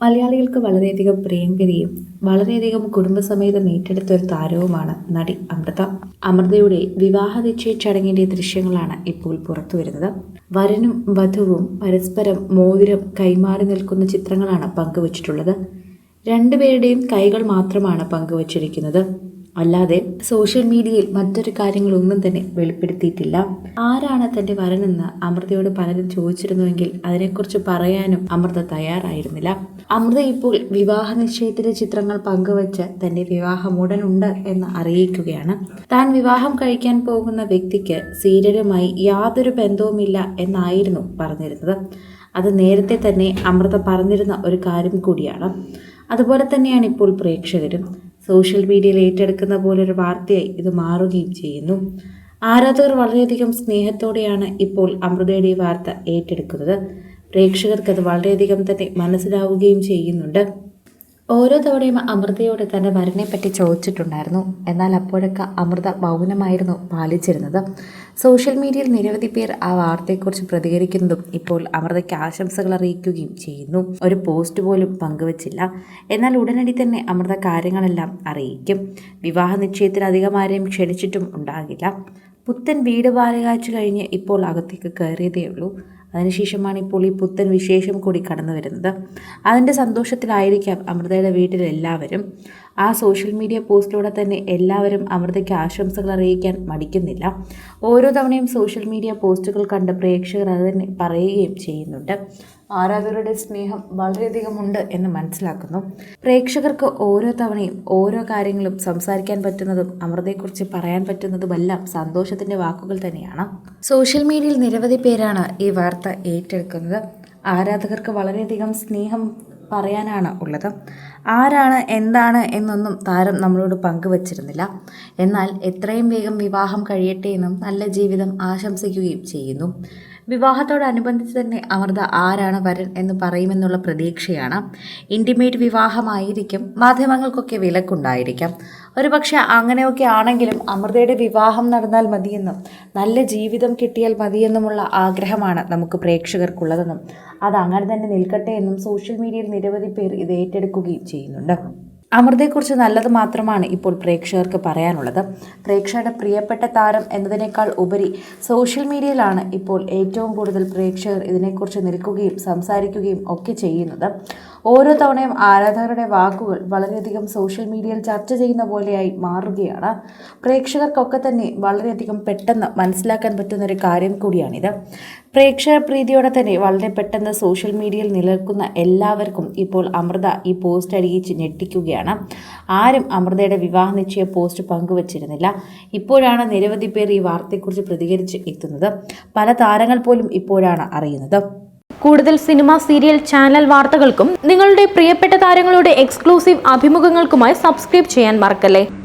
മലയാളികൾക്ക് വളരെയധികം പ്രിയങ്കരിയും വളരെയധികം കുടുംബസമേതം ഏറ്റെടുത്ത ഒരു താരവുമാണ് നടി അമൃത. അമൃതയുടെ വിവാഹ നിശ്ചയ ചടങ്ങിന്റെ ദൃശ്യങ്ങളാണ് ഇപ്പോൾ പുറത്തു വരുന്നത്. വരനും വധുവും പരസ്പരം മോതിരം കൈമാറി നിൽക്കുന്ന ചിത്രങ്ങളാണ് പങ്കുവച്ചിട്ടുള്ളത്. രണ്ടുപേരുടെയും കൈകൾ മാത്രമാണ് പങ്കുവച്ചിരിക്കുന്നത്. അല്ലാതെ സോഷ്യൽ മീഡിയയിൽ മറ്റൊരു കാര്യങ്ങളൊന്നും തന്നെ വെളിപ്പെടുത്തിയിട്ടില്ല. ആരാണ് തന്റെ വരനെന്ന് അമൃതയോട് പലരും ചോദിച്ചിരുന്നുവെങ്കിൽ അതിനെക്കുറിച്ച് പറയാനും അമൃത തയ്യാറായിരുന്നില്ല. അമൃത ഇപ്പോൾ വിവാഹ നിശ്ചയത്തിന്റെ ചിത്രങ്ങൾ പങ്കുവച്ച് തന്റെ വിവാഹം ഉടനുണ്ട് എന്ന് അറിയിക്കുകയാണ്. താൻ വിവാഹം കഴിക്കാൻ പോകുന്ന വ്യക്തിക്ക് സീരിയലുമായി യാതൊരു ബന്ധവുമില്ല എന്നായിരുന്നു പറഞ്ഞിരുന്നത്. അത് നേരത്തെ തന്നെ അമൃത പറഞ്ഞിരുന്ന ഒരു കാര്യം കൂടിയാണ്. അതുപോലെ തന്നെയാണ് ഇപ്പോൾ പ്രേക്ഷകരും സോഷ്യൽ മീഡിയയിൽ ഏറ്റെടുക്കുന്ന പോലൊരു വാർത്തയായി ഇത് മാറുകയും ചെയ്യുന്നു. ആരാധകർ വളരെയധികം സ്നേഹത്തോടെയാണ് ഇപ്പോൾ അമൃതയുടെ ഈ വാർത്ത ഏറ്റെടുക്കുന്നത്. പ്രേക്ഷകർക്ക് അത് വളരെയധികം തന്നെ മനസ്സിലാവുകയും ചെയ്യുന്നുണ്ട്. ഓരോ തവണയും അമൃതയോട് തൻ്റെ വരനെ പറ്റി ചോദിച്ചിട്ടുണ്ടായിരുന്നു. എന്നാൽ അപ്പോഴൊക്കെ അമൃത മൗനമായിരുന്നു പാലിച്ചിരുന്നത്. സോഷ്യൽ മീഡിയയിൽ നിരവധി പേർ ആ വാർത്തയെക്കുറിച്ച് പ്രതികരിക്കുന്നതും ഇപ്പോൾ അമൃതയ്ക്ക് ആശംസകൾ അറിയിക്കുകയും ചെയ്യുന്നു. ഒരു പോസ്റ്റ് പോലും പങ്കുവച്ചില്ല. എന്നാൽ ഉടനടി തന്നെ അമൃത കാര്യങ്ങളെല്ലാം അറിയിക്കും. വിവാഹ നിശ്ചയത്തിന് അധികം ആരെയും ക്ഷണിച്ചിട്ടും ഉണ്ടാകില്ല. പുത്തൻ വീട് വാടകയ്ക്ക് കഴിഞ്ഞ് ഇപ്പോൾ അകത്തേക്ക് കയറിയതേ ഉള്ളൂ. അതിനുശേഷമാണ് ഇപ്പോൾ ഈ പുത്തൻ വിശേഷം കൂടി കടന്നു വരുന്നത്. അതിൻ്റെ സന്തോഷത്തിലായിരിക്കാം അമൃതയുടെ വീട്ടിലെല്ലാവരും. ആ സോഷ്യൽ മീഡിയ പോസ്റ്റിലൂടെ തന്നെ എല്ലാവരും അമൃതയ്ക്ക് ആശംസകൾ അറിയിക്കാൻ മടിക്കുന്നില്ല. ഓരോ തവണയും സോഷ്യൽ മീഡിയ പോസ്റ്റുകൾ കണ്ട് പ്രേക്ഷകർ അത് തന്നെ പറയുകയും ചെയ്യുന്നുണ്ട്. ആരാധകരുടെ സ്നേഹം വളരെയധികം ഉണ്ട് എന്ന് മനസ്സിലാക്കുന്നു. പ്രേക്ഷകർക്ക് ഓരോ തവണയും ഓരോ കാര്യങ്ങളും സംസാരിക്കാൻ പറ്റുന്നതും അമൃതയെക്കുറിച്ച് പറയാൻ പറ്റുന്നതുമെല്ലാം സന്തോഷത്തിൻ്റെ വാക്കുകൾ തന്നെയാണ്. സോഷ്യൽ മീഡിയയിൽ നിരവധി പേരാണ് ഈ വാർത്ത ഏറ്റെടുക്കുന്നത്. ആരാധകർക്ക് വളരെയധികം സ്നേഹം പറയാനാണ് ഉള്ളത്. ആരാണ് എന്താണ് എന്നൊന്നും താരം നമ്മളോട് പങ്കുവച്ചിരുന്നില്ല. എന്നാൽ എത്രയും വേഗം വിവാഹം കഴിയട്ടെ എന്നും നല്ല ജീവിതം ആശംസിക്കുകയും ചെയ്യുന്നു. വിവാഹത്തോടനുബന്ധിച്ച് തന്നെ അമൃത ആരാണ് വരൻ എന്ന് പറയുമെന്നുള്ള പ്രതീക്ഷയാണ്. ഇൻറ്റിമേറ്റ് വിവാഹമായിരിക്കും, മാധ്യമങ്ങൾക്കൊക്കെ വിലക്കുണ്ടായിരിക്കാം. ഒരുപക്ഷെ അങ്ങനെയൊക്കെ ആണെങ്കിലും അമൃതയുടെ വിവാഹം നടന്നാൽ മതിയെന്നും നല്ല ജീവിതം കിട്ടിയാൽ മതിയെന്നുമുള്ള ആഗ്രഹമാണ് നമുക്ക് പ്രേക്ഷകർക്കുള്ളതെന്നും അത് അങ്ങനെ തന്നെ നിൽക്കട്ടെ എന്നും സോഷ്യൽ മീഡിയയിൽ നിരവധി പേർ ഇത് ഏറ്റെടുക്കുകയും ചെയ്യുന്നുണ്ട്. അമൃതയെക്കുറിച്ച് നല്ലത് മാത്രമാണ് ഇപ്പോൾ പ്രേക്ഷകർക്ക് പറയാനുള്ളത്. പ്രേക്ഷകരുടെ പ്രിയപ്പെട്ട താരം എന്നതിനേക്കാൾ ഉപരി സോഷ്യൽ മീഡിയയിലാണ് ഇപ്പോൾ ഏറ്റവും കൂടുതൽ പ്രേക്ഷകർ ഇതിനെക്കുറിച്ച് നിൽക്കുകയും സംസാരിക്കുകയും ഒക്കെ ചെയ്യുന്നത്. ഓരോ തവണയും ആരാധകരുടെ വാക്കുകൾ വളരെയധികം സോഷ്യൽ മീഡിയയിൽ ചർച്ച ചെയ്യുന്ന പോലെയായി മാറുകയാണ്. പ്രേക്ഷകർക്കൊക്കെ തന്നെ വളരെയധികം പെട്ടെന്ന് മനസ്സിലാക്കാൻ പറ്റുന്നൊരു കാര്യം കൂടിയാണിത്. പ്രേക്ഷക പ്രീതിയോടെ തന്നെ വളരെ പെട്ടെന്ന് സോഷ്യൽ മീഡിയയിൽ നിലനിൽക്കുന്ന എല്ലാവർക്കും ഇപ്പോൾ അമൃത ഈ പോസ്റ്റ് അടിയിച്ച് ഞെട്ടിക്കുകയാണ്. ആരും അമൃതയുടെ വിവാഹ നിശ്ചയ പോസ്റ്റ് പങ്കുവച്ചിരുന്നില്ല. ഇപ്പോഴാണ് നിരവധി പേർ ഈ വാർത്തയെക്കുറിച്ച് പ്രതികരിച്ച് എത്തുന്നത്. പല താരങ്ങൾ പോലും ഇപ്പോഴാണ് അറിയുന്നത്. കൂടുതൽ സിനിമ, സീരിയൽ, ചാനൽ വാർത്തകൾക്കും നിങ്ങളുടെ പ്രിയപ്പെട്ട താരങ്ങളുടെ എക്സ്ക്ലൂസീവ് അഭിമുഖങ്ങൾക്കുമായി സബ്സ്ക്രൈബ് ചെയ്യാൻ മറക്കല്ലേ.